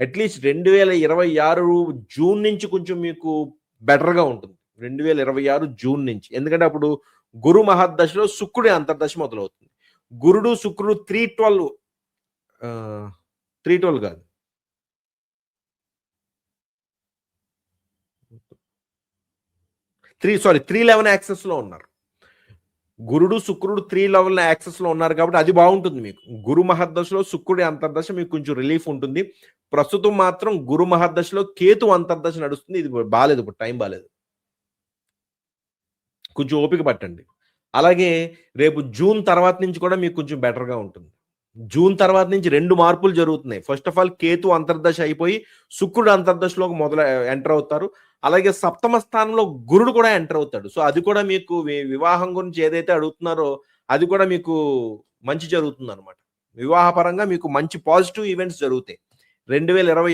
At least 2026 June నుంచి కొంచెం మీకు బెటర్‌గా ఉంటుంది. 2026 జూన్ నుంచి. ఎందుకంటే అప్పుడు గురు మహర్దశలో శుక్రుడి అంతర్దశ మొదలవుతుంది. గురుడు, శుక్రుడు 312 కాదు. 311 యాక్సెస్‌లో ఉన్నారు. గురుడు, శుక్రుడు 311 యాక్సెస్‌లో ఉన్నారు కాబట్టి అది బాగుంటుంది మీకు. గురు మహర్దశలో శుక్రుడి అంతర్దశ మీకు కొంచెం రిలీఫ్ ఉంటుంది. ప్రస్తుతం మాత్రం గురు మహర్దశలో కేతు అంతర్దశ నడుస్తుంది. ఇది బాలేదు, ఇప్పుడు టైం బాలేదు. కొంచెం ఓపిక పట్టండి. అలాగే రేపు జూన్ తర్వాత నుంచి కూడా మీకు కొంచెం బెటర్‌గా ఉంటుంది. జూన్ తర్వాత నుంచి 2 మార్పులు జరుగుతున్నాయి. ఫస్ట్ ఆఫ్ ఆల్ కేతు అంతర్దశ అయిపోయి శుక్రుడు అంతర్దశలోకి ఎంటర్ అవుతారు. అలాగే సప్తమ స్థానంలో గురుడు కూడా ఎంటర్ అవుతాడు. సో అది కూడా మీకు వివాహం గురించి ఏదైతే అడుగుతున్నారో అది కూడా మీకు మంచి జరుగుతుందన్నమాట. వివాహపరంగా మీకు మంచి పాజిటివ్ ఈవెంట్స్ జరుగుతాయి. 2026